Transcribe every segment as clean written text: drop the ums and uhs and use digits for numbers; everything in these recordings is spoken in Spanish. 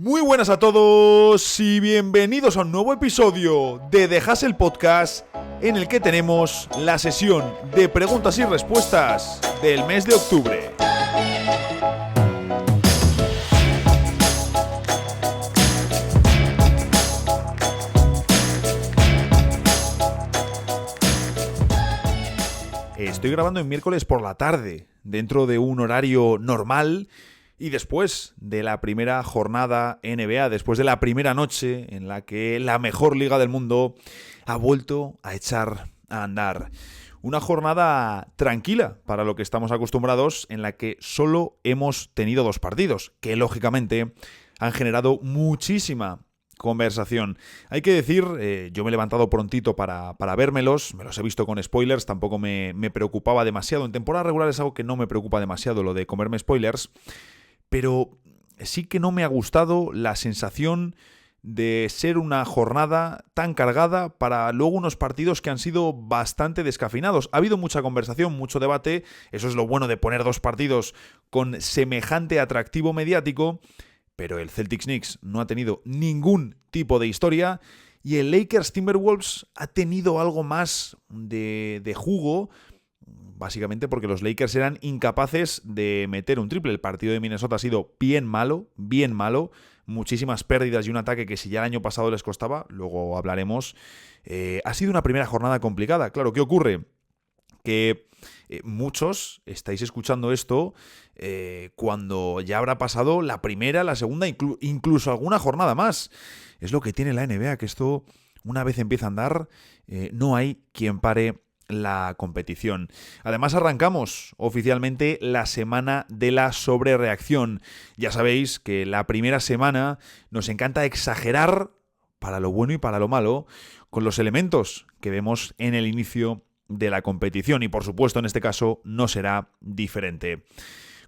Muy buenas a todos y bienvenidos a un nuevo episodio de The Hustle Podcast, en el que tenemos la sesión de preguntas y respuestas del mes de octubre. Estoy grabando en miércoles por la tarde, dentro de un horario normal. Y después de la primera jornada NBA, después de la primera noche en la que la mejor liga del mundo ha vuelto a echar a andar. Una jornada tranquila para lo que estamos acostumbrados, en la que solo hemos tenido 2 partidos, que lógicamente han generado muchísima conversación. Hay que decir, yo me he levantado prontito para vérmelos, me los he visto con spoilers, tampoco me preocupaba demasiado. En temporada regular es algo que no me preocupa demasiado, lo de comerme spoilers. Pero sí que no me ha gustado la sensación de ser una jornada tan cargada para luego unos partidos que han sido bastante descafeinados. Ha habido mucha conversación, mucho debate, eso es lo bueno de poner 2 partidos con semejante atractivo mediático, pero el Celtics Knicks no ha tenido ningún tipo de historia y el Lakers Timberwolves ha tenido algo más de jugo. Básicamente porque los Lakers eran incapaces de meter un triple. El partido de Minnesota ha sido bien malo. Muchísimas pérdidas y un ataque que si ya el año pasado les costaba, luego hablaremos. Ha sido una primera jornada complicada. Claro, ¿qué ocurre? Que muchos estáis escuchando esto cuando ya habrá pasado la primera, la segunda, incluso alguna jornada más. Es lo que tiene la NBA, que esto, una vez empieza a andar, no hay quien pare la competición. Además, arrancamos oficialmente la semana de la sobrereacción. Ya sabéis que la primera semana nos encanta exagerar, para lo bueno y para lo malo, con los elementos que vemos en el inicio de la competición. Y por supuesto, en este caso, no será diferente.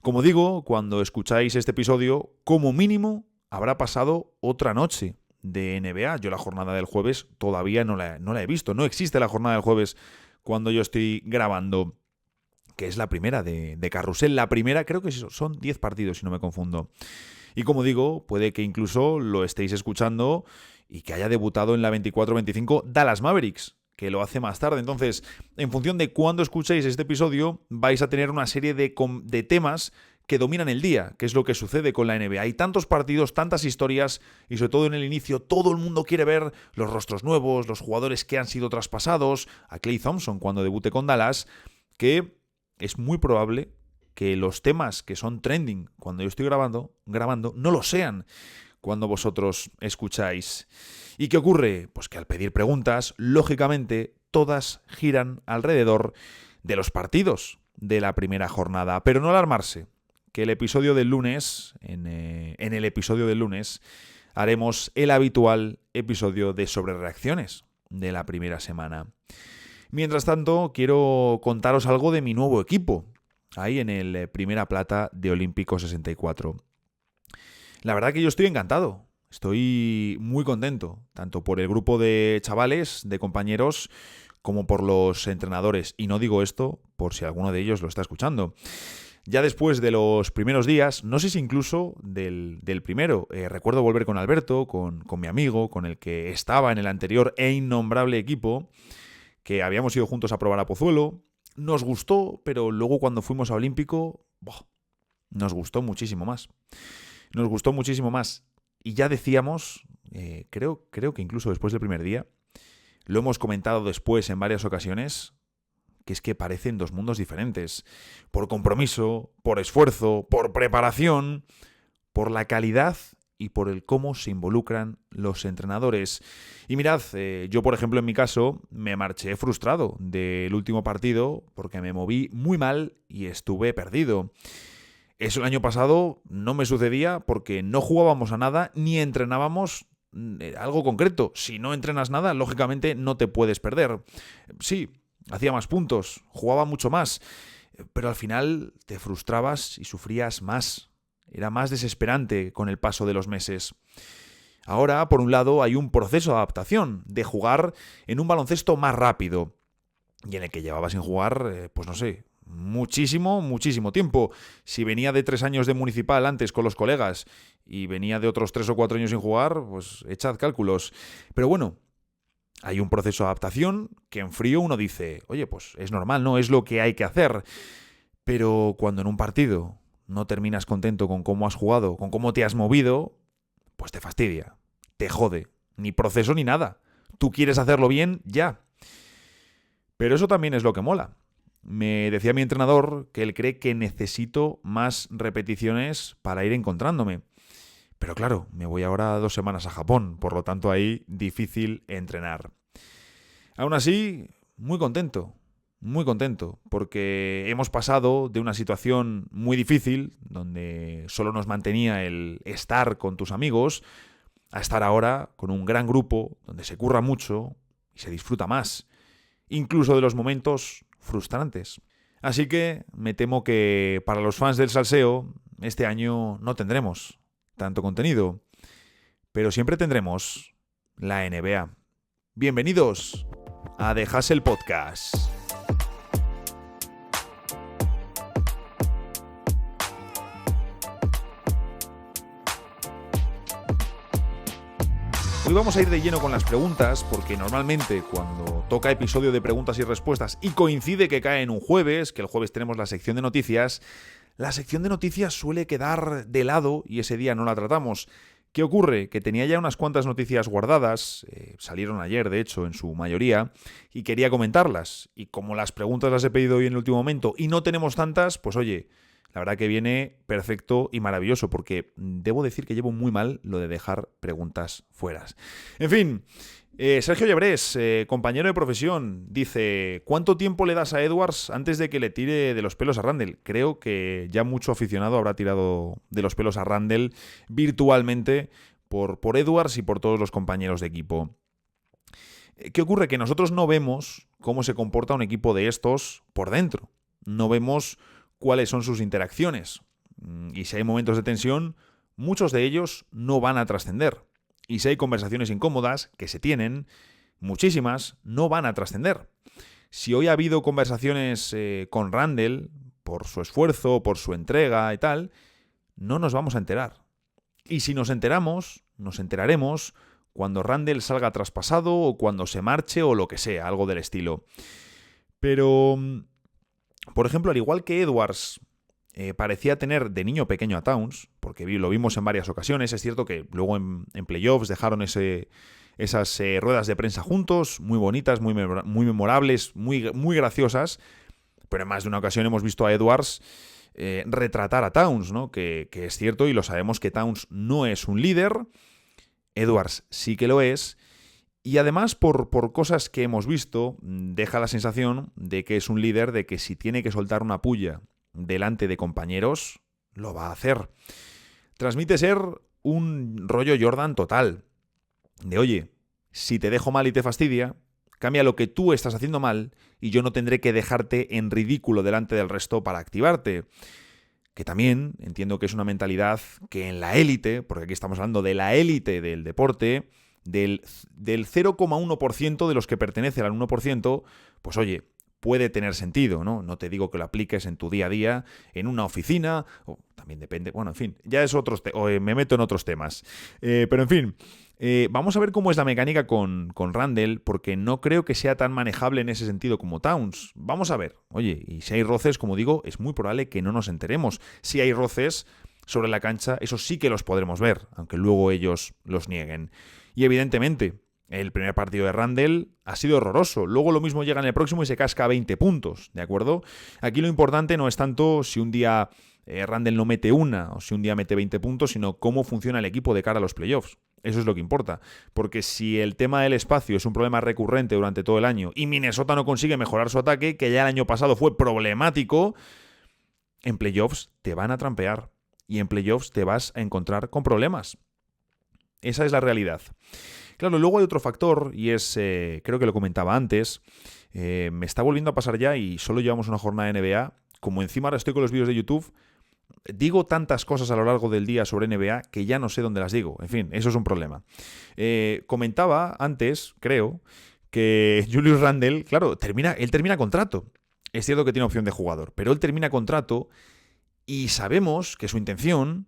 Como digo, cuando escucháis este episodio, como mínimo habrá pasado otra noche de NBA. Yo la jornada del jueves todavía no la he visto. No existe la jornada del jueves cuando yo estoy grabando, que es la primera de Carrusel. La primera, creo que son 10 partidos, si no me confundo. Y como digo, puede que incluso lo estéis escuchando y que haya debutado en la 24-25 Dallas Mavericks, que lo hace más tarde. Entonces, en función de cuándo escuchéis este episodio, vais a tener una serie de temas que dominan el día, que es lo que sucede con la NBA. Hay tantos partidos, tantas historias, y sobre todo en el inicio todo el mundo quiere ver los rostros nuevos, los jugadores que han sido traspasados, a Klay Thompson cuando debute con Dallas, que es muy probable que los temas que son trending cuando yo estoy grabando no lo sean cuando vosotros escucháis. ¿Y qué ocurre? Pues que al pedir preguntas, lógicamente, todas giran alrededor de los partidos de la primera jornada. Pero no alarmarse, que el episodio del lunes, en el episodio del lunes, haremos el habitual episodio de sobrereacciones de la primera semana. Mientras tanto, quiero contaros algo de mi nuevo equipo, ahí en el Primera Plata de Olímpico 64. La verdad que yo estoy encantado, estoy muy contento, tanto por el grupo de chavales, de compañeros, como por los entrenadores. Y no digo esto por si alguno de ellos lo está escuchando. Ya después de los primeros días, no sé si incluso del primero, recuerdo volver con Alberto, con mi amigo, con el que estaba en el anterior e innombrable equipo, que habíamos ido juntos a probar a Pozuelo. Nos gustó, pero luego cuando fuimos a Olímpico, nos gustó muchísimo más. Y ya decíamos, creo que incluso después del primer día, lo hemos comentado después en varias ocasiones, que es que parecen 2 mundos diferentes. Por compromiso, por esfuerzo, por preparación, por la calidad y por el cómo se involucran los entrenadores. Y mirad, yo por ejemplo en mi caso me marché frustrado del último partido porque me moví muy mal y estuve perdido. Eso el año pasado no me sucedía porque no jugábamos a nada ni entrenábamos algo concreto. Si no entrenas nada, lógicamente no te puedes perder. Sí, hacía más puntos, jugaba mucho más, pero al final te frustrabas y sufrías más. Era más desesperante con el paso de los meses. Ahora, por un lado, hay un proceso de adaptación, de jugar en un baloncesto más rápido, y en el que llevaba sin jugar, pues no sé, muchísimo, muchísimo tiempo. Si venía de 3 años de municipal antes con los colegas y venía de otros 3 o 4 años sin jugar, pues echad cálculos. Pero bueno, hay un proceso de adaptación que en frío uno dice, oye, pues es normal, ¿no? Es lo que hay que hacer. Pero cuando en un partido no terminas contento con cómo has jugado, con cómo te has movido, pues te fastidia, te jode. Ni proceso ni nada. Tú quieres hacerlo bien ya. Pero eso también es lo que mola. Me decía mi entrenador que él cree que necesito más repeticiones para ir encontrándome. Pero claro, me voy ahora 2 semanas a Japón, por lo tanto ahí difícil entrenar. Aún así, muy contento, porque hemos pasado de una situación muy difícil, donde solo nos mantenía el estar con tus amigos, a estar ahora con un gran grupo, donde se curra mucho y se disfruta más, incluso de los momentos frustrantes. Así que me temo que para los fans del salseo, este año no tendremos tanto contenido, pero siempre tendremos la NBA. Bienvenidos a The Hustle Podcast. Hoy vamos a ir de lleno con las preguntas, porque normalmente cuando toca episodio de preguntas y respuestas y coincide que cae en un jueves, que el jueves tenemos la sección de noticias, la sección de noticias suele quedar de lado y ese día no la tratamos. ¿Qué ocurre? Que tenía ya unas cuantas noticias guardadas, salieron ayer de hecho en su mayoría, y quería comentarlas. Y como las preguntas las he pedido hoy en el último momento y no tenemos tantas, pues oye, la verdad que viene perfecto y maravilloso, porque debo decir que llevo muy mal lo de dejar preguntas fuera. En fin, Sergio Llebrés, compañero de profesión, dice: ¿cuánto tiempo le das a Edwards antes de que le tire de los pelos a Randle? Creo que ya mucho aficionado habrá tirado de los pelos a Randle virtualmente por Edwards y por todos los compañeros de equipo. ¿Qué ocurre? Que nosotros no vemos cómo se comporta un equipo de estos por dentro. No vemos cuáles son sus interacciones. Y si hay momentos de tensión, muchos de ellos no van a trascender. Y si hay conversaciones incómodas, que se tienen, muchísimas, no van a trascender. Si hoy ha habido conversaciones con Randle, por su esfuerzo, por su entrega y tal, no nos vamos a enterar. Y si nos enteramos, nos enteraremos cuando Randle salga traspasado o cuando se marche o lo que sea, algo del estilo. Pero, por ejemplo, al igual que Edwards parecía tener de niño pequeño a Towns, porque lo vimos en varias ocasiones, es cierto que luego en playoffs dejaron esas ruedas de prensa juntos, muy bonitas, muy memorables, muy graciosas, pero en más de una ocasión hemos visto a Edwards retratar a Towns, ¿no? Que es cierto y lo sabemos que Towns no es un líder, Edwards sí que lo es. Y además, por cosas que hemos visto, deja la sensación de que es un líder, de que si tiene que soltar una puya delante de compañeros, lo va a hacer. Transmite ser un rollo Jordan total. De oye, si te dejo mal y te fastidia, cambia lo que tú estás haciendo mal y yo no tendré que dejarte en ridículo delante del resto para activarte. Que también entiendo que es una mentalidad que en la élite, porque aquí estamos hablando de la élite del deporte, del 0,1% de los que pertenecen al 1%, pues oye, puede tener sentido, ¿no? No te digo que lo apliques en tu día a día, en una oficina, o también depende, bueno, en fin, ya es me meto en otros temas. Pero en fin, vamos a ver cómo es la mecánica con Randle, porque no creo que sea tan manejable en ese sentido como Towns. Vamos a ver, oye, y si hay roces, como digo, es muy probable que no nos enteremos. Si hay roces sobre la cancha, eso sí que los podremos ver, aunque luego ellos los nieguen. Y evidentemente, el primer partido de Randle ha sido horroroso. Luego lo mismo llega en el próximo y se casca 20 puntos, ¿de acuerdo? Aquí lo importante no es tanto si un día Randle no mete una o si un día mete 20 puntos, sino cómo funciona el equipo de cara a los playoffs. Eso es lo que importa. Porque si el tema del espacio es un problema recurrente durante todo el año y Minnesota no consigue mejorar su ataque, que ya el año pasado fue problemático, en playoffs te van a trampear y en playoffs te vas a encontrar con problemas. Esa es la realidad. Claro, luego hay otro factor y es, creo que lo comentaba antes, me está volviendo a pasar ya y solo llevamos una jornada de NBA. Como encima ahora estoy con los vídeos de YouTube, digo tantas cosas a lo largo del día sobre NBA que ya no sé dónde las digo. En fin, eso es un problema. Comentaba antes, creo, que Julius Randle, claro, él termina contrato. Es cierto que tiene opción de jugador, pero él termina contrato y sabemos que su intención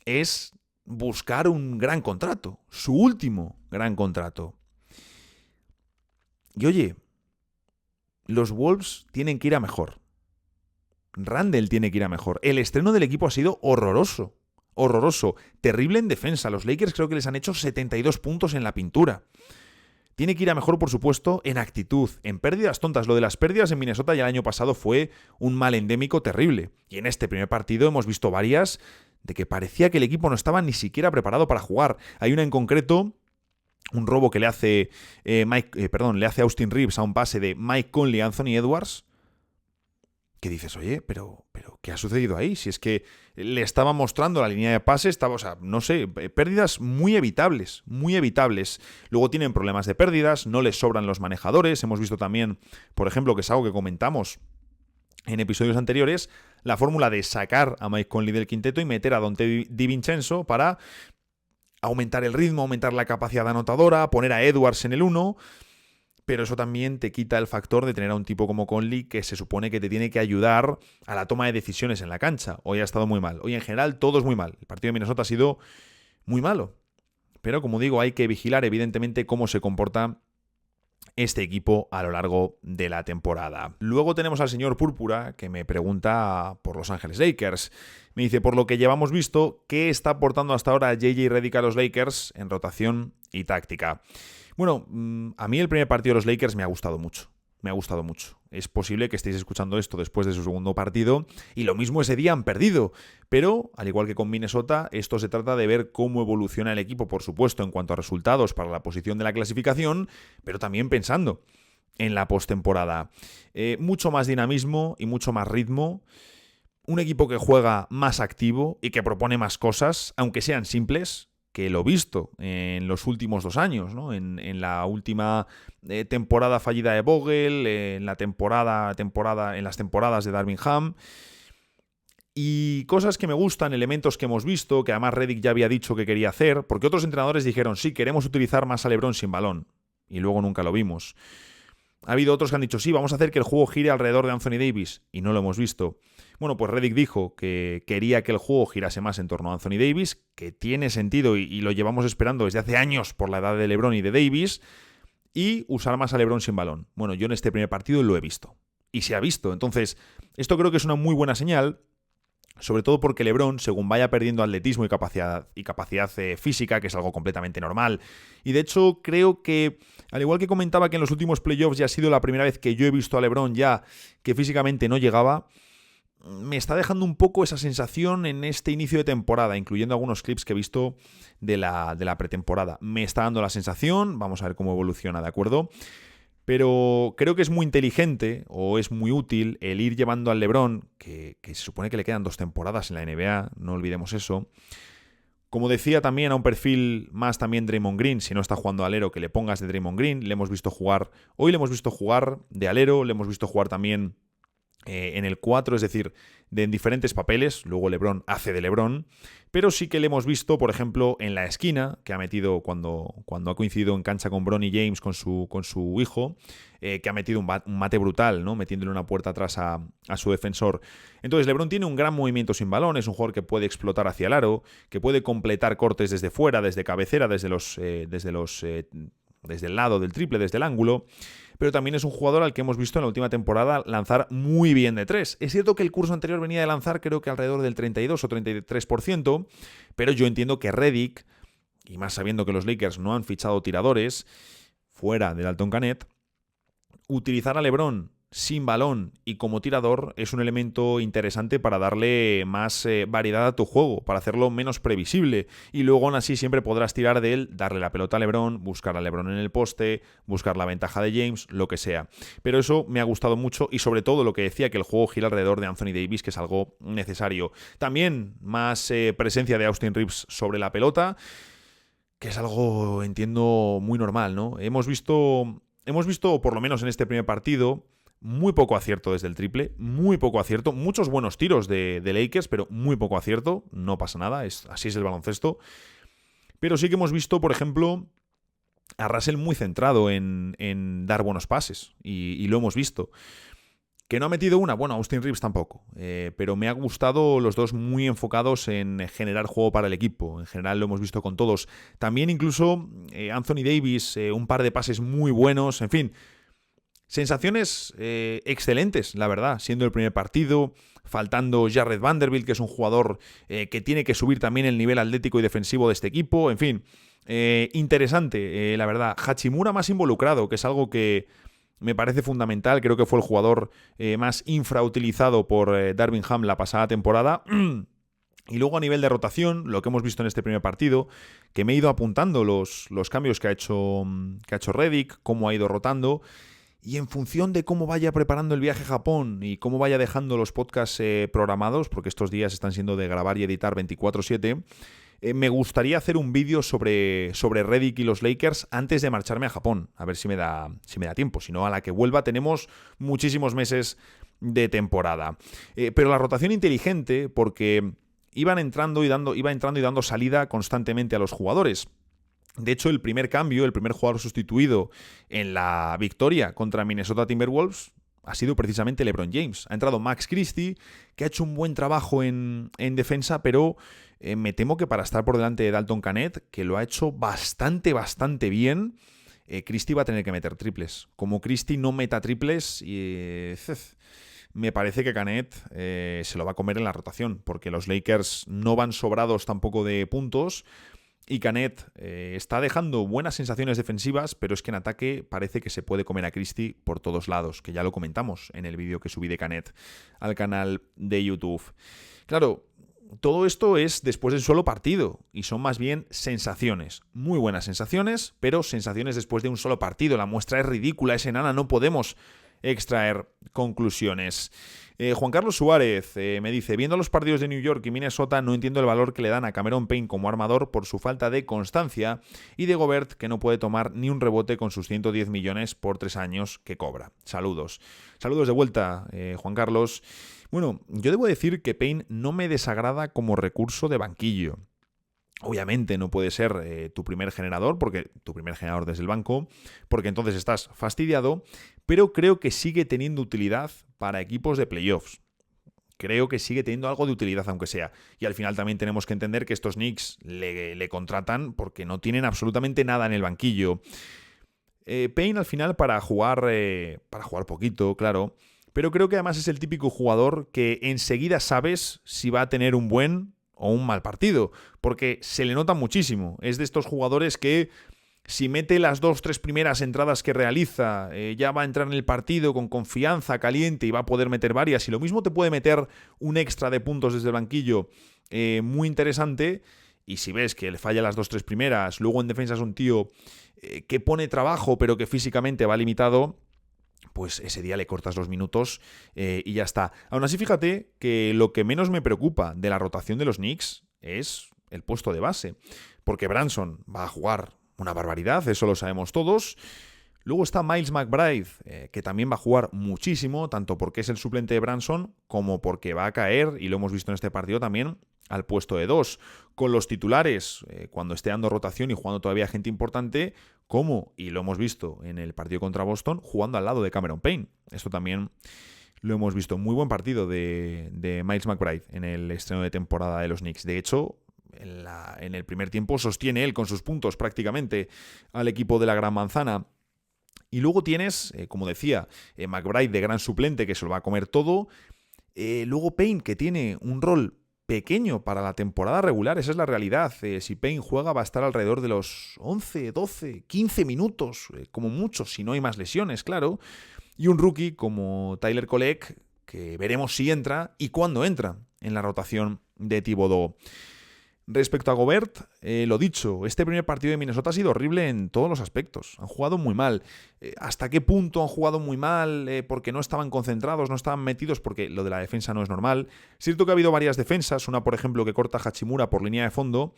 es buscar un gran contrato, su último gran contrato. Y oye, los Wolves tienen que ir a mejor. Randle tiene que ir a mejor. El estreno del equipo ha sido horroroso. Horroroso. Terrible en defensa. Los Lakers creo que les han hecho 72 puntos en la pintura. Tiene que ir a mejor, por supuesto, en actitud, en pérdidas tontas. Lo de las pérdidas en Minnesota ya el año pasado fue un mal endémico terrible. Y en este primer partido hemos visto varias de que parecía que el equipo no estaba ni siquiera preparado para jugar. Hay una en concreto, un robo que le hace le hace Austin Reeves a un pase de Mike Conley a Anthony Edwards. Que dices, oye, pero ¿qué ha sucedido ahí? Si es que le estaba mostrando la línea de pase, estaba, o sea, no sé, pérdidas muy evitables, muy evitables. Luego tienen problemas de pérdidas, no les sobran los manejadores. Hemos visto también, por ejemplo, que es algo que comentamos en episodios anteriores, la fórmula de sacar a Mike Conley del quinteto y meter a Donte DiVincenzo para aumentar el ritmo, aumentar la capacidad anotadora, poner a Edwards en el 1... Pero eso también te quita el factor de tener a un tipo como Conley que se supone que te tiene que ayudar a la toma de decisiones en la cancha. Hoy ha estado muy mal. Hoy en general todo es muy mal. El partido de Minnesota ha sido muy malo. Pero como digo, hay que vigilar evidentemente cómo se comporta este equipo a lo largo de la temporada. Luego tenemos al señor Púrpura que me pregunta por Los Ángeles Lakers. Me dice, por lo que llevamos visto, ¿qué está aportando hasta ahora JJ Redick a los Lakers en rotación y táctica? Bueno, a mí el primer partido de los Lakers me ha gustado mucho. Me ha gustado mucho. Es posible que estéis escuchando esto después de su segundo partido y lo mismo ese día han perdido. Pero, al igual que con Minnesota, esto se trata de ver cómo evoluciona el equipo, por supuesto, en cuanto a resultados para la posición de la clasificación, pero también pensando en la postemporada. Mucho más dinamismo y mucho más ritmo. Un equipo que juega más activo y que propone más cosas, aunque sean simples, que lo visto en los últimos 2 años, ¿no? En la última temporada fallida de Vogel, en las temporadas de Darvin Ham. Y cosas que me gustan, elementos que hemos visto, que además Redick ya había dicho que quería hacer, porque otros entrenadores dijeron, sí, queremos utilizar más a LeBron sin balón, y luego nunca lo vimos. Ha habido otros que han dicho, sí, vamos a hacer que el juego gire alrededor de Anthony Davis, y no lo hemos visto. Bueno, pues Redick dijo que quería que el juego girase más en torno a Anthony Davis, que tiene sentido y lo llevamos esperando desde hace años por la edad de LeBron y de Davis, y usar más a LeBron sin balón. Bueno, yo en este primer partido lo he visto, y se ha visto. Entonces, esto creo que es una muy buena señal, sobre todo porque LeBron, según vaya perdiendo atletismo y capacidad física, que es algo completamente normal, y de hecho creo que, al igual que comentaba que en los últimos playoffs ya ha sido la primera vez que yo he visto a LeBron ya que físicamente no llegaba, me está dejando un poco esa sensación en este inicio de temporada, incluyendo algunos clips que he visto de la pretemporada. Me está dando la sensación, vamos a ver cómo evoluciona, ¿de acuerdo? Pero creo que es muy inteligente o es muy útil el ir llevando al LeBron, que se supone que le quedan 2 temporadas en la NBA, no olvidemos eso. Como decía también, a un perfil más también Draymond Green, si no está jugando alero, que le pongas de Draymond Green. Hoy le hemos visto jugar de alero, le hemos visto jugar también en el 4, es decir, en diferentes papeles. Luego LeBron hace de LeBron, pero sí que le hemos visto, por ejemplo, en la esquina, que ha metido cuando ha coincidido en cancha con Bronny James, con su hijo, que ha metido un mate brutal, ¿no? Metiéndole una puerta atrás a su defensor. Entonces LeBron tiene un gran movimiento sin balón, es un jugador que puede explotar hacia el aro, que puede completar cortes desde fuera, desde cabecera, desde el lado del triple, desde el ángulo, pero también es un jugador al que hemos visto en la última temporada lanzar muy bien de 3. Es cierto que el curso anterior venía de lanzar creo que alrededor del 32 o 33%, pero yo entiendo que Redick, y más sabiendo que los Lakers no han fichado tiradores fuera de Dalton Canet, utilizar a LeBron sin balón y como tirador es un elemento interesante para darle más variedad a tu juego, para hacerlo menos previsible, y luego aún así siempre podrás tirar de él, darle la pelota a LeBron, buscar a LeBron en el poste, buscar la ventaja de James, lo que sea. Pero eso me ha gustado mucho y sobre todo lo que decía, que el juego gira alrededor de Anthony Davis, que es algo necesario. También más presencia de Austin Reeves sobre la pelota, que es algo, entiendo, muy normal, ¿no? Hemos visto, por lo menos en este primer partido, muy poco acierto desde el triple, muy poco acierto, muchos buenos tiros de Lakers, pero muy poco acierto, no pasa nada, así es el baloncesto. Pero sí que hemos visto, por ejemplo, a Russell muy centrado en dar buenos pases, y lo hemos visto. ¿Que no ha metido una? Bueno, Austin Reeves tampoco. Pero me ha gustado los dos muy enfocados en generar juego para el equipo. En general lo hemos visto con todos. También incluso Anthony Davis, un par de pases muy buenos. En fin, sensaciones excelentes, la verdad. Siendo el primer partido, faltando Jarred Vanderbilt, que es un jugador que tiene que subir también el nivel atlético y defensivo de este equipo. En fin, interesante, la verdad. Hachimura más involucrado, que es algo que me parece fundamental. Creo que fue el jugador más infrautilizado por Darvin Ham la pasada temporada. Y luego a nivel de rotación, lo que hemos visto en este primer partido, que me he ido apuntando los cambios que ha hecho Redick, cómo ha ido rotando. Y en función de cómo vaya preparando el viaje a Japón y cómo vaya dejando los podcasts programados, porque estos días están siendo de grabar y editar 24/7, me gustaría hacer un vídeo sobre Redick y los Lakers antes de marcharme a Japón. A ver si me da tiempo. Si no, a la que vuelva tenemos muchísimos meses de temporada. Pero la rotación inteligente, porque iba entrando y dando salida constantemente a los jugadores. De hecho, el primer cambio, el primer jugador sustituido en la victoria contra Minnesota Timberwolves ha sido precisamente LeBron James. Ha entrado Max Christie, que ha hecho un buen trabajo en defensa, pero me temo que para estar por delante de Dalton Knecht, que lo ha hecho bastante bien, Christie va a tener que meter triples. Como Christie no meta triples, me parece que Knecht se lo va a comer en la rotación, porque los Lakers no van sobrados tampoco de puntos. Y Knecht está dejando buenas sensaciones defensivas, pero es que en ataque parece que se puede comer a Christie por todos lados, que ya lo comentamos en el vídeo que subí de Knecht al canal de YouTube. Claro, todo esto es después del solo partido y son más bien sensaciones. Muy buenas sensaciones, pero sensaciones después de un solo partido. La muestra es ridícula, es enana, no podemos extraer conclusiones. Juan Carlos Suárez me dice: viendo los partidos de New York y Minnesota, no entiendo el valor que le dan a Cameron Payne como armador por su falta de constancia, y de Gobert, que no puede tomar ni un rebote con sus 110 millones por 3 años que cobra. Saludos de vuelta, Juan Carlos. Bueno, yo debo decir que Payne no me desagrada como recurso de banquillo. Obviamente no puede ser tu primer generador desde el banco, porque entonces estás fastidiado, pero creo que sigue teniendo utilidad para equipos de playoffs. Creo que sigue teniendo algo de utilidad, aunque sea. Y al final también tenemos que entender que estos Knicks le contratan porque no tienen absolutamente nada en el banquillo. Payne al final para jugar poquito, claro, pero creo que además es el típico jugador que enseguida sabes si va a tener un buen o un mal partido, porque se le nota muchísimo. Es de estos jugadores que si mete las 2-3 primeras entradas que realiza, ya va a entrar en el partido con confianza, caliente, y va a poder meter varias. Y lo mismo te puede meter un extra de puntos desde el banquillo muy interesante. Y si ves que le falla las 2-3 primeras, luego en defensa es un tío que pone trabajo pero que físicamente va limitado, pues ese día le cortas los minutos y ya está. Aún así, fíjate que lo que menos me preocupa de la rotación de los Knicks es el puesto de base, porque Branson va a jugar una barbaridad, eso lo sabemos todos. Luego está Miles McBride, que también va a jugar muchísimo, tanto porque es el suplente de Branson como porque va a caer, y lo hemos visto en este partido también, al puesto de 2, con los titulares, cuando esté dando rotación y jugando todavía gente importante, como, y lo hemos visto en el partido contra Boston, jugando al lado de Cameron Payne. Esto también lo hemos visto. Muy buen partido de Miles McBride en el estreno de temporada de los Knicks. De hecho, en el primer tiempo sostiene él con sus puntos prácticamente al equipo de la Gran Manzana. Y luego tienes, como decía, McBride de gran suplente, que se lo va a comer todo. Luego Payne, que tiene un rol pequeño para la temporada regular, esa es la realidad. Si Payne juega va a estar alrededor de los 11, 12, 15 minutos, como mucho, si no hay más lesiones, claro. Y un rookie como Tyler Kolek, que veremos si entra y cuándo entra en la rotación de Thibodeau. Respecto a Gobert, lo dicho, este primer partido de Minnesota ha sido horrible en todos los aspectos. Han jugado muy mal. ¿Hasta qué punto han jugado muy mal? Porque no estaban concentrados, no estaban metidos, porque lo de la defensa no es normal. Es cierto que ha habido varias defensas, una por ejemplo que corta Hachimura por línea de fondo,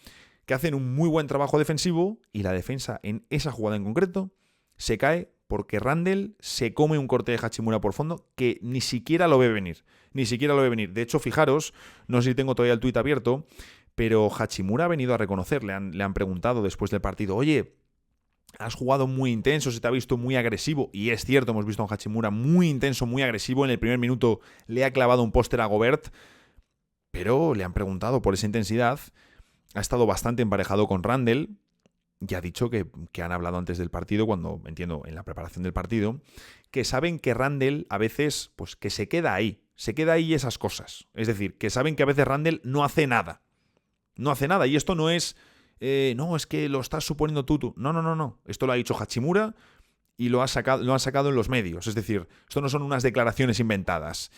que hacen un muy buen trabajo defensivo, y la defensa en esa jugada en concreto se cae porque Randle se come un corte de Hachimura por fondo que ni siquiera lo ve venir. Ni siquiera lo ve venir. De hecho, fijaros, no sé si tengo todavía el tuit abierto, pero Hachimura ha venido a reconocer, le han preguntado después del partido: oye, has jugado muy intenso, se te ha visto muy agresivo, y es cierto, hemos visto a un Hachimura muy intenso, muy agresivo. En el primer minuto le ha clavado un póster a Gobert, pero le han preguntado por esa intensidad. Ha estado bastante emparejado con Randle. Ya ha dicho que han hablado antes del partido, cuando, entiendo, en la preparación del partido, que saben que Randle a veces, pues que se queda ahí esas cosas. Es decir, que saben que a veces Randle no hace nada. No hace nada, y esto no es, no, es que lo estás suponiendo tú. No. Esto lo ha dicho Hachimura y lo han sacado en los medios. Es decir, esto no son unas declaraciones inventadas.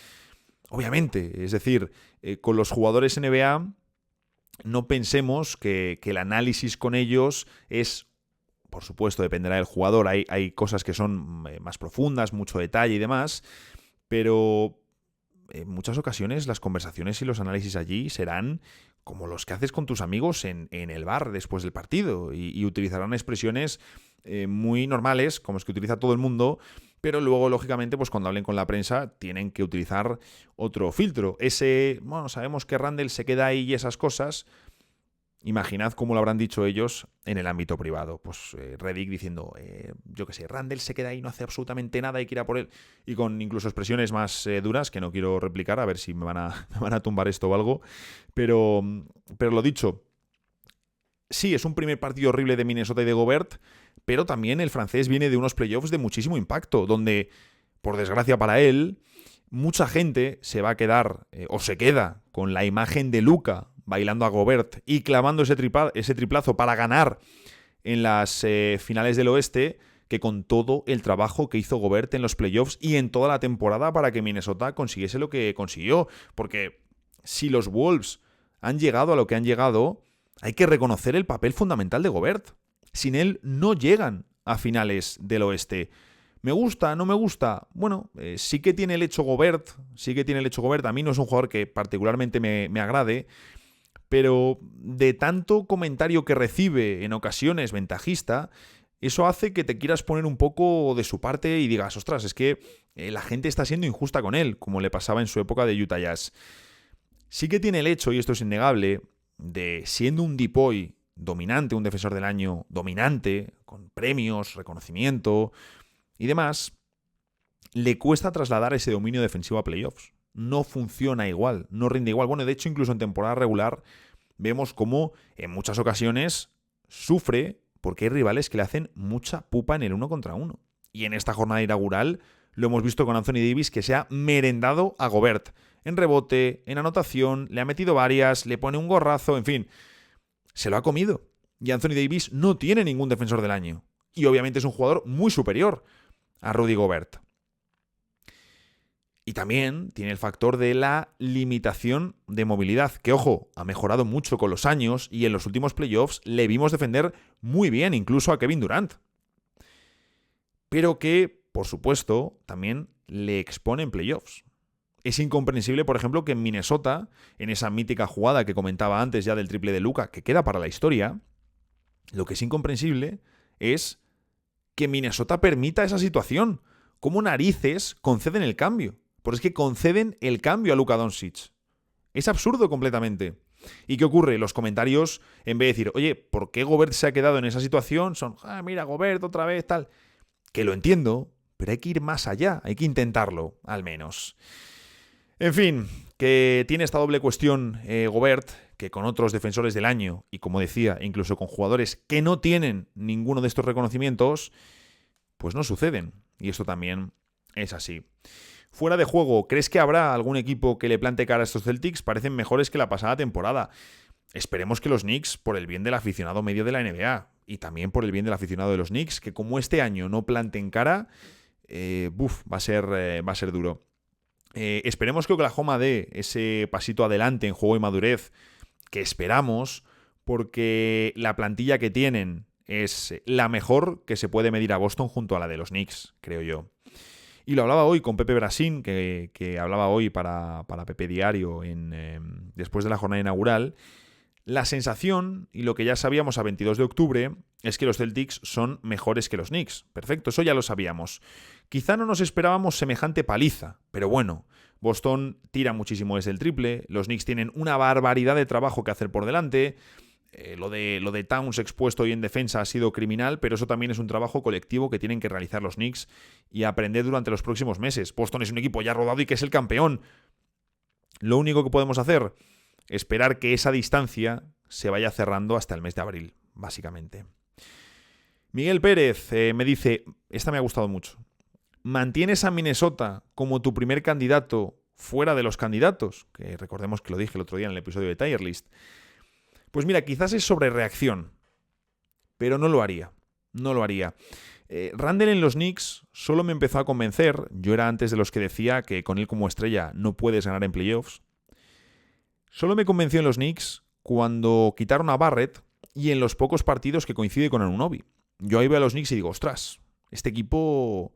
Obviamente, es decir, con los jugadores NBA no pensemos que el análisis con ellos es, por supuesto, dependerá del jugador. Hay cosas que son más profundas, mucho detalle y demás, pero en muchas ocasiones las conversaciones y los análisis allí serán como los que haces con tus amigos en el bar después del partido, y utilizarán expresiones muy normales, como es que utiliza todo el mundo, pero luego, lógicamente, pues cuando hablen con la prensa tienen que utilizar otro filtro. Bueno, sabemos que Randle se queda ahí y esas cosas. Imaginad cómo lo habrán dicho ellos en el ámbito privado. Pues Redick diciendo, yo qué sé, Randle se queda ahí, no hace absolutamente nada y que ir a por él. Y con incluso expresiones más duras, que no quiero replicar, a ver si me van a tumbar esto o algo. Pero lo dicho, sí, es un primer partido horrible de Minnesota y de Gobert, pero también el francés viene de unos playoffs de muchísimo impacto, donde, por desgracia para él, mucha gente se va a quedar, o se queda, con la imagen de Luka bailando a Gobert y clavando ese triplazo para ganar en las finales del oeste, que con todo el trabajo que hizo Gobert en los playoffs y en toda la temporada para que Minnesota consiguiese lo que consiguió. Porque si los Wolves han llegado a lo que han llegado, hay que reconocer el papel fundamental de Gobert. Sin él no llegan a finales del oeste. ¿Me gusta? ¿No me gusta? Bueno, sí que tiene el hecho Gobert. A mí no es un jugador que particularmente me agrade, pero de tanto comentario que recibe en ocasiones ventajista, eso hace que te quieras poner un poco de su parte y digas, ostras, es que la gente está siendo injusta con él, como le pasaba en su época de Utah Jazz. Sí que tiene el hecho, y esto es innegable, de siendo un DPOY dominante, un defensor del año dominante, con premios, reconocimiento y demás, le cuesta trasladar ese dominio defensivo a playoffs. No funciona igual, no rinde igual. Bueno, de hecho, incluso en temporada regular vemos cómo en muchas ocasiones sufre porque hay rivales que le hacen mucha pupa en el 1 contra 1. Y en esta jornada inaugural lo hemos visto con Anthony Davis, que se ha merendado a Gobert. En rebote, en anotación, le ha metido varias, le pone un gorrazo, en fin, se lo ha comido. Y Anthony Davis no tiene ningún defensor del año. Y obviamente es un jugador muy superior a Rudy Gobert. Y también tiene el factor de la limitación de movilidad, que, ojo, ha mejorado mucho con los años y en los últimos playoffs le vimos defender muy bien, incluso a Kevin Durant. Pero que, por supuesto, también le expone en playoffs. Es incomprensible, por ejemplo, que en Minnesota, en esa mítica jugada que comentaba antes ya del triple de Luka, que queda para la historia, lo que es incomprensible es que Minnesota permita esa situación. ¿Cómo narices conceden el cambio? Porque es que conceden el cambio a Luka Doncic. Es absurdo completamente. ¿Y qué ocurre? Los comentarios, en vez de decir, oye, ¿por qué Gobert se ha quedado en esa situación? Son, mira, Gobert otra vez, tal. Que lo entiendo, pero hay que ir más allá. Hay que intentarlo, al menos. En fin, que tiene esta doble cuestión Gobert, que con otros defensores del año, y como decía, incluso con jugadores que no tienen ninguno de estos reconocimientos, pues no suceden. Y esto también es así. Fuera de juego, ¿crees que habrá algún equipo que le plante cara a estos Celtics? Parecen mejores que la pasada temporada. Esperemos que los Knicks, por el bien del aficionado medio de la NBA, y también por el bien del aficionado de los Knicks, que como este año no planten cara, va a ser duro. Esperemos que Oklahoma dé ese pasito adelante en juego y madurez que esperamos, porque la plantilla que tienen es la mejor que se puede medir a Boston junto a la de los Knicks, creo yo. Y lo hablaba hoy con Pepe Brasín, que hablaba hoy para Pepe Diario después de la jornada inaugural. La sensación, y lo que ya sabíamos a 22 de octubre, es que los Celtics son mejores que los Knicks. Perfecto, eso ya lo sabíamos. Quizá no nos esperábamos semejante paliza, pero bueno, Boston tira muchísimo desde el triple, los Knicks tienen una barbaridad de trabajo que hacer por delante. Lo de Towns expuesto hoy en defensa ha sido criminal, pero eso también es un trabajo colectivo que tienen que realizar los Knicks y aprender durante los próximos meses. Boston es un equipo ya rodado y que es el campeón. Lo único que podemos hacer, esperar que esa distancia se vaya cerrando hasta el mes de abril, básicamente. Miguel Pérez me dice, esta me ha gustado mucho. ¿Mantienes a Minnesota como tu primer candidato fuera de los candidatos? Que recordemos que lo dije el otro día en el episodio de Tier List. Pues mira, quizás es sobre reacción, pero no lo haría. No lo haría. Randle en los Knicks solo me empezó a convencer. Yo era antes de los que decía que con él como estrella no puedes ganar en playoffs. Solo me convenció en los Knicks cuando quitaron a Barrett y en los pocos partidos que coincide con Anunoby. Yo ahí veo a los Knicks y digo, ostras, este equipo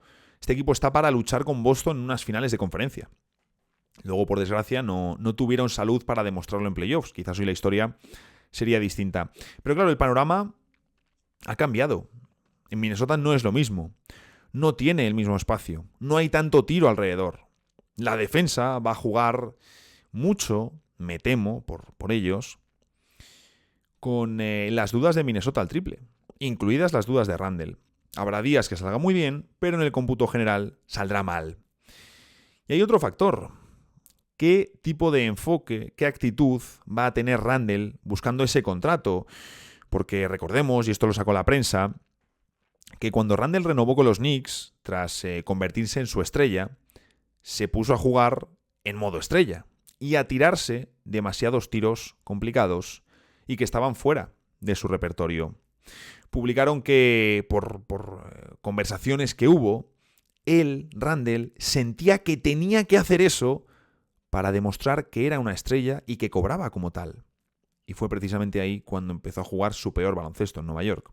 está para luchar con Boston en unas finales de conferencia. Luego, por desgracia, no tuvieron salud para demostrarlo en playoffs. Quizás hoy la historia sería distinta. Pero claro, el panorama ha cambiado. En Minnesota no es lo mismo. No tiene el mismo espacio. No hay tanto tiro alrededor. La defensa va a jugar mucho, me temo, por ellos, con las dudas de Minnesota al triple, incluidas las dudas de Randle. Habrá días que salga muy bien, pero en el cómputo general saldrá mal. Y hay otro factor. ¿Qué tipo de enfoque, qué actitud va a tener Randle buscando ese contrato? Porque recordemos, y esto lo sacó la prensa, que cuando Randle renovó con los Knicks, tras convertirse en su estrella, se puso a jugar en modo estrella y a tirarse demasiados tiros complicados y que estaban fuera de su repertorio. Publicaron que por conversaciones que hubo, él, Randle, sentía que tenía que hacer eso para demostrar que era una estrella y que cobraba como tal. Y fue precisamente ahí cuando empezó a jugar su peor baloncesto en Nueva York.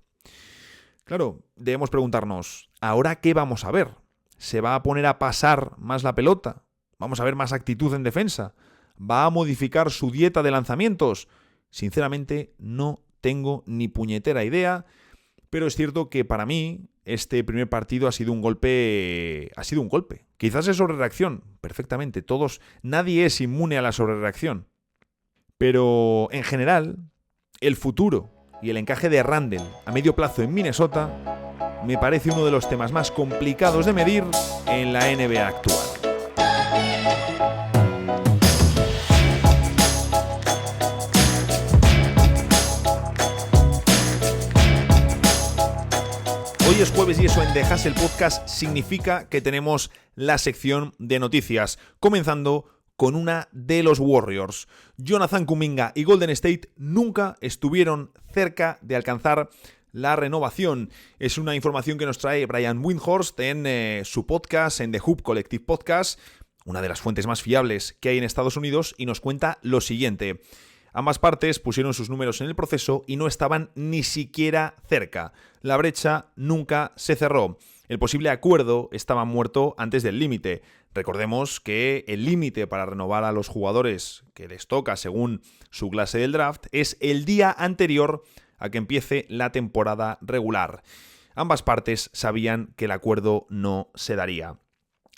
Claro, debemos preguntarnos, ¿ahora qué vamos a ver? ¿Se va a poner a pasar más la pelota? ¿Vamos a ver más actitud en defensa? ¿Va a modificar su dieta de lanzamientos? Sinceramente, no tengo ni puñetera idea, pero es cierto que para mí este primer partido ha sido un golpe. Quizás es sobrereacción, perfectamente. Nadie es inmune a la sobrereacción. Pero en general, el futuro y el encaje de Randle a medio plazo en Minnesota me parece uno de los temas más complicados de medir en la NBA actual. Hoy es jueves y eso en The Hustle Podcast significa que tenemos la sección de noticias, comenzando con una de los Warriors. Jonathan Kuminga y Golden State nunca estuvieron cerca de alcanzar la renovación. Es una información que nos trae Brian Windhorst en su podcast, en The Hoop Collective Podcast, una de las fuentes más fiables que hay en Estados Unidos, y nos cuenta lo siguiente. Ambas partes pusieron sus números en el proceso y no estaban ni siquiera cerca. La brecha nunca se cerró. El posible acuerdo estaba muerto antes del límite. Recordemos que el límite para renovar a los jugadores que les toca según su clase del draft es el día anterior a que empiece la temporada regular. Ambas partes sabían que el acuerdo no se daría.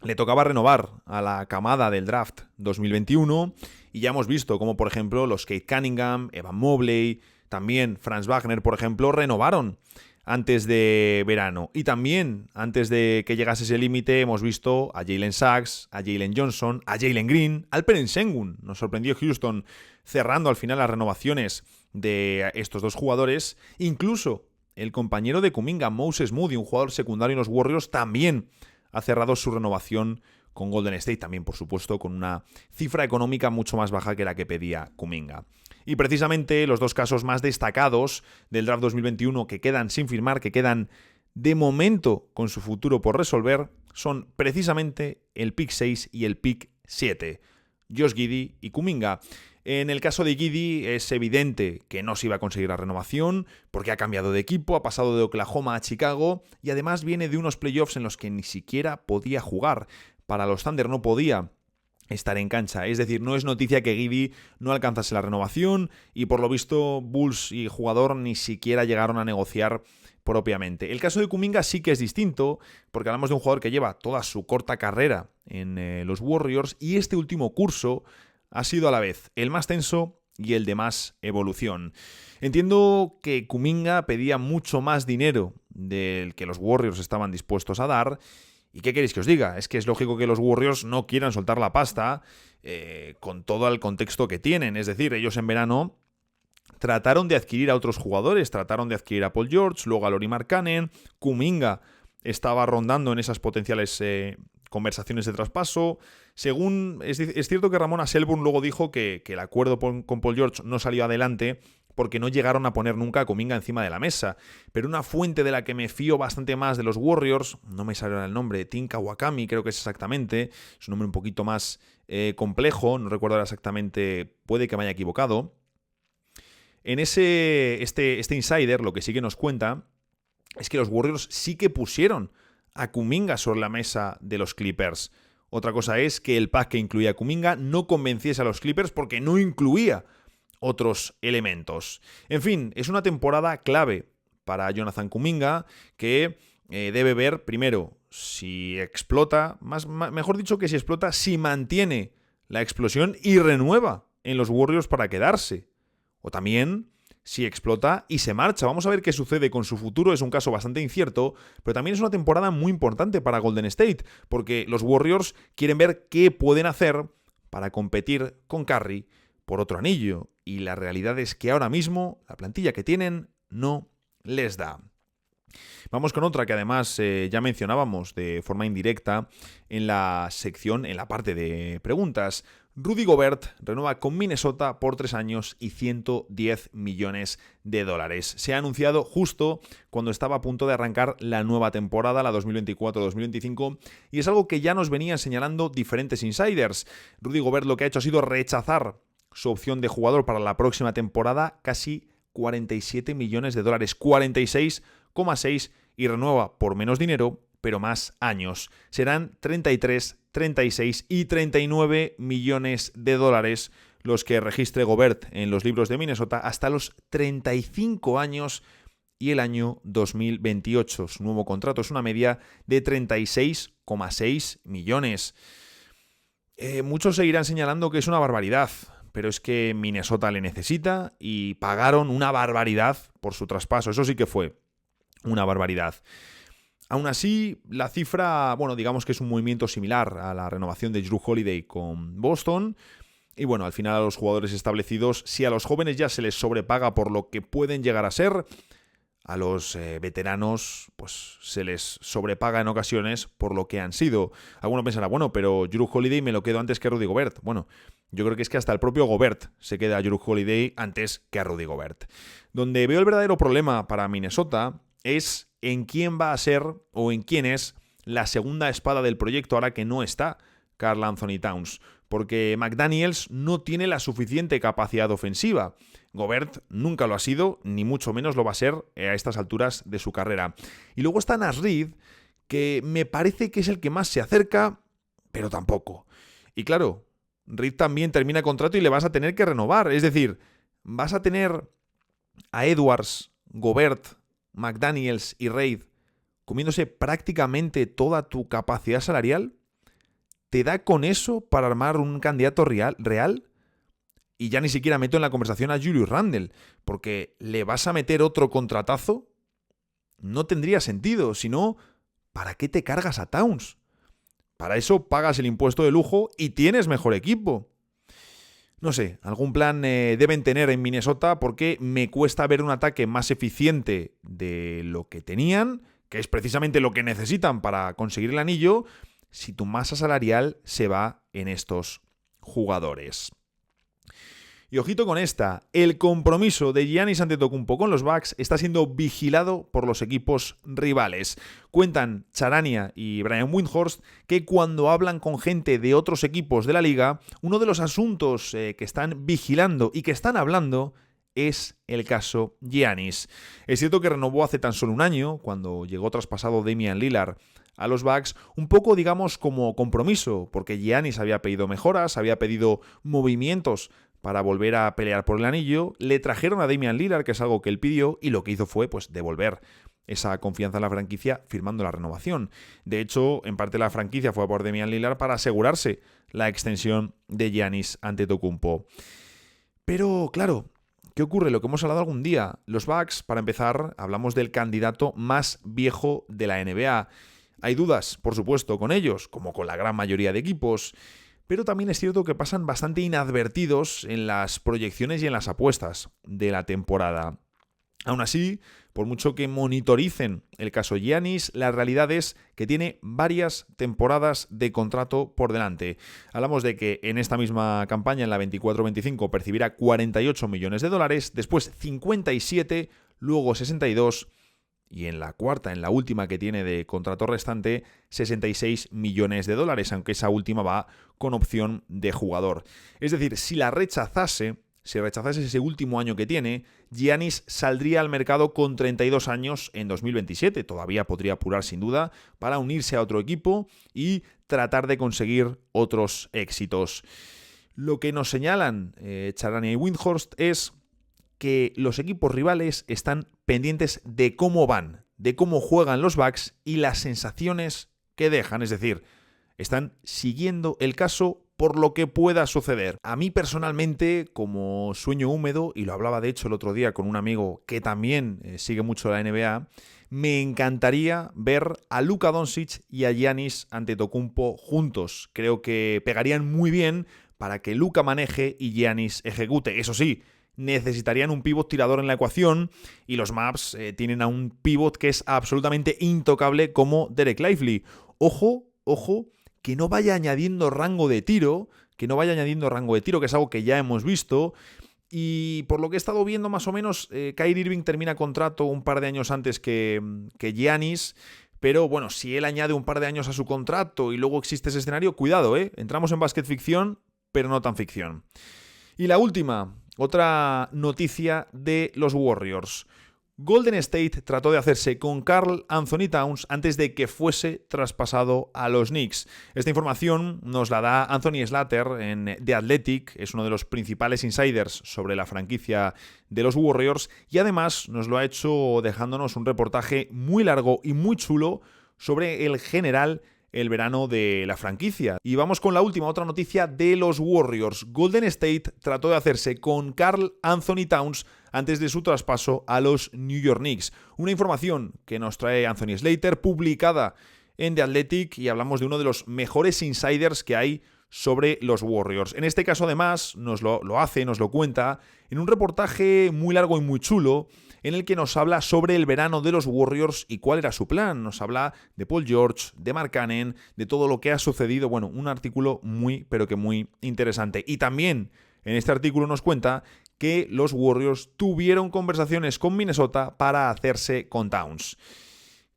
Le tocaba renovar a la camada del draft 2021 y ya hemos visto cómo, por ejemplo, los Cade Cunningham, Evan Mobley, también Franz Wagner, por ejemplo, renovaron antes de verano. Y también, antes de que llegase ese límite, hemos visto a Jalen Sachs, a Jalen Johnson, a Jalen Green, Alperen Sengun. Nos sorprendió Houston cerrando al final las renovaciones de estos dos jugadores. Incluso el compañero de Kuminga, Moses Moody, un jugador secundario en los Warriors, también ha cerrado su renovación con Golden State, también por supuesto con una cifra económica mucho más baja que la que pedía Kuminga. Y precisamente los dos casos más destacados del draft 2021 que quedan sin firmar, que quedan de momento con su futuro por resolver, son precisamente el pick 6 y el pick 7, Josh Giddey y Kuminga. En el caso de Giddey es evidente que no se iba a conseguir la renovación porque ha cambiado de equipo, ha pasado de Oklahoma a Chicago y además viene de unos playoffs en los que ni siquiera podía jugar. Para los Thunder no podía estar en cancha, es decir, no es noticia que Giddey no alcanzase la renovación y por lo visto Bulls y jugador ni siquiera llegaron a negociar propiamente. El caso de Kuminga sí que es distinto porque hablamos de un jugador que lleva toda su corta carrera en los Warriors y este último curso ha sido a la vez el más tenso y el de más evolución. Entiendo que Kuminga pedía mucho más dinero del que los Warriors estaban dispuestos a dar. ¿Y qué queréis que os diga? Es que es lógico que los Warriors no quieran soltar la pasta con todo el contexto que tienen. Es decir, ellos en verano trataron de adquirir a otros jugadores, trataron de adquirir a Paul George, luego a Lauri Markkanen. Kuminga estaba rondando en esas potenciales conversaciones de traspaso. Según es cierto que Ramona Shelburne luego dijo que el acuerdo con Paul George no salió adelante porque no llegaron a poner nunca a Kuminga encima de la mesa. Pero una fuente de la que me fío bastante más de los Warriors, no me sale ahora el nombre, Tim Kawakami creo que es exactamente, es un nombre un poquito más complejo, no recuerdo ahora exactamente, puede que me haya equivocado. En este insider lo que sí que nos cuenta es que los Warriors sí que pusieron a Kuminga sobre la mesa de los Clippers. Otra cosa es que el pack que incluía a Kuminga no convenciese a los Clippers porque no incluía otros elementos. En fin, es una temporada clave para Jonathan Kuminga que debe ver primero si explota, mejor dicho que si explota, si mantiene la explosión y renueva en los Warriors para quedarse. O también si explota y se marcha. Vamos a ver qué sucede con su futuro. Es un caso bastante incierto, pero también es una temporada muy importante para Golden State, porque los Warriors quieren ver qué pueden hacer para competir con Curry por otro anillo. Y la realidad es que ahora mismo la plantilla que tienen no les da. Vamos con otra que además ya mencionábamos de forma indirecta en la sección, en la parte de preguntas. Rudy Gobert renueva con Minnesota por 3 años y $110 millones. Se ha anunciado justo cuando estaba a punto de arrancar la nueva temporada, la 2024-2025, y es algo que ya nos venían señalando diferentes insiders. Rudy Gobert lo que ha hecho ha sido rechazar su opción de jugador para la próxima temporada, casi $47 millones, 46,6, y renueva por menos dinero, pero más años. Serán 33, 36 y 39 millones de dólares los que registre Gobert en los libros de Minnesota hasta los 35 años y el año 2028. Su nuevo contrato es una media de 36,6 millones. Muchos seguirán señalando que es una barbaridad, pero es que Minnesota le necesita y pagaron una barbaridad por su traspaso. Eso sí que fue una barbaridad. Aún así, la cifra, bueno, digamos que es un movimiento similar a la renovación de Jrue Holiday con Boston. Y bueno, al final a los jugadores establecidos, si a los jóvenes ya se les sobrepaga por lo que pueden llegar a ser, a los veteranos pues se les sobrepaga en ocasiones por lo que han sido. Alguno pensará, bueno, pero Jrue Holiday me lo quedo antes que Rudy Gobert. Bueno, yo creo que es que hasta el propio Gobert se queda a Jrue Holiday antes que a Rudy Gobert. Donde veo el verdadero problema para Minnesota es en quién va a ser o en quién es la segunda espada del proyecto ahora que no está Karl Anthony Towns, porque McDaniels no tiene la suficiente capacidad ofensiva. Gobert nunca lo ha sido, ni mucho menos lo va a ser a estas alturas de su carrera. Y luego está Naz Reid, que me parece que es el que más se acerca, pero tampoco. Y claro, Reid también termina contrato y le vas a tener que renovar. Es decir, vas a tener a Edwards, Gobert, McDaniels y Reid comiéndose prácticamente toda tu capacidad salarial. ¿Te da con eso para armar un candidato real? Y ya ni siquiera meto en la conversación a Julius Randle, porque ¿le vas a meter otro contratazo? No tendría sentido, si no, ¿para qué te cargas a Towns? Para eso pagas el impuesto de lujo y tienes mejor equipo. No sé, algún plan deben tener en Minnesota porque me cuesta ver un ataque más eficiente de lo que tenían, que es precisamente lo que necesitan para conseguir el anillo, si tu masa salarial se va en estos jugadores. Y ojito con esta, el compromiso de Giannis Antetokounmpo con los Bucks está siendo vigilado por los equipos rivales. Cuentan Charania y Brian Windhorst que cuando hablan con gente de otros equipos de la liga, uno de los asuntos que están vigilando y que están hablando es el caso Giannis. Es cierto que renovó hace tan solo un año, cuando llegó traspasado Damian Lillard a los Bucks, un poco digamos como compromiso, porque Giannis había pedido mejoras, había pedido movimientos para volver a pelear por el anillo. Le trajeron a Damian Lillard, que es algo que él pidió, y lo que hizo fue pues devolver esa confianza en la franquicia firmando la renovación. De hecho, en parte la franquicia fue por Damian Lillard para asegurarse la extensión de Giannis Antetokounmpo. Pero claro, ¿qué ocurre? Lo que hemos hablado algún día. Los Bucks, para empezar, hablamos del candidato más viejo de la NBA. Hay dudas, por supuesto, con ellos, como con la gran mayoría de equipos, pero también es cierto que pasan bastante inadvertidos en las proyecciones y en las apuestas de la temporada. Aún así, por mucho que monitoricen el caso Giannis, la realidad es que tiene varias temporadas de contrato por delante. Hablamos de que en esta misma campaña, en la 24-25, percibirá 48 millones de dólares, después 57, luego 62 y en la cuarta, en la última que tiene de contrato restante, 66 millones de dólares, aunque esa última va con opción de jugador. Es decir, si rechazase ese último año que tiene, Giannis saldría al mercado con 32 años en 2027. Todavía podría apurar sin duda para unirse a otro equipo y tratar de conseguir otros éxitos. Lo que nos señalan Charania y Windhorst es que los equipos rivales están pendientes de cómo van, de cómo juegan los Bucks y las sensaciones que dejan. Es decir, están siguiendo el caso por lo que pueda suceder. A mí personalmente, como sueño húmedo, y lo hablaba de hecho el otro día con un amigo que también sigue mucho la NBA, me encantaría ver a Luka Doncic y a Giannis Antetokounmpo juntos. Creo que pegarían muy bien para que Luka maneje y Giannis ejecute. Eso sí, necesitarían un pívot tirador en la ecuación y los Mavs tienen a un pívot que es absolutamente intocable como Derek Lively. Ojo, que no vaya añadiendo rango de tiro, que es algo que ya hemos visto. Y por lo que he estado viendo más o menos, Kyrie Irving termina contrato un par de años antes que Giannis. Pero bueno, si él añade un par de años a su contrato y luego existe ese escenario, cuidado, entramos en básquet ficción, pero no tan ficción. Y la última, otra noticia de los Warriors. Golden State trató de hacerse con Karl Anthony Towns antes de que fuese traspasado a los Knicks. Esta información nos la da Anthony Slater en The Athletic, es uno de los principales insiders sobre la franquicia de los Warriors y además nos lo ha hecho dejándonos un reportaje muy largo y muy chulo sobre el general el verano de la franquicia. Y vamos con la última, otra noticia de los Warriors. Golden State trató de hacerse con Karl Anthony Towns antes de su traspaso a los New York Knicks. Una información que nos trae Anthony Slater, publicada en The Athletic, y hablamos de uno de los mejores insiders que hay sobre los Warriors. En este caso, además, nos lo cuenta en un reportaje muy largo y muy chulo, en el que nos habla sobre el verano de los Warriors y cuál era su plan. Nos habla de Paul George, de Mark Cannon, de todo lo que ha sucedido. Bueno, un artículo muy, pero que muy interesante. Y también en este artículo nos cuenta que los Warriors tuvieron conversaciones con Minnesota para hacerse con Towns.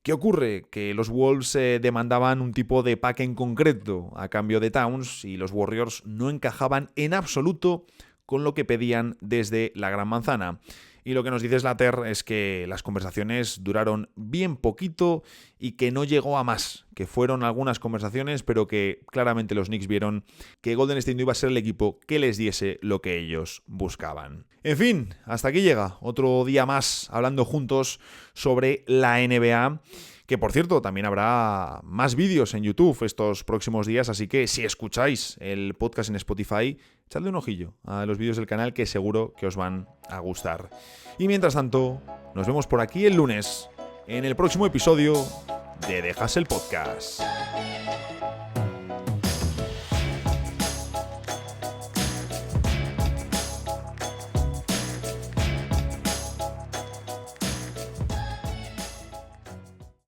¿Qué ocurre? Que los Wolves demandaban un tipo de pack en concreto a cambio de Towns y los Warriors no encajaban en absoluto con lo que pedían desde la Gran Manzana. Y lo que nos dice Slater es que las conversaciones duraron bien poquito y que no llegó a más, que fueron algunas conversaciones, pero que claramente los Knicks vieron que Golden State no iba a ser el equipo que les diese lo que ellos buscaban. En fin, hasta aquí llega otro día más hablando juntos sobre la NBA. Que por cierto, también habrá más vídeos en YouTube estos próximos días, así que si escucháis el podcast en Spotify, echadle un ojillo a los vídeos del canal que seguro que os van a gustar. Y mientras tanto, nos vemos por aquí el lunes, en el próximo episodio de Dejas el Podcast.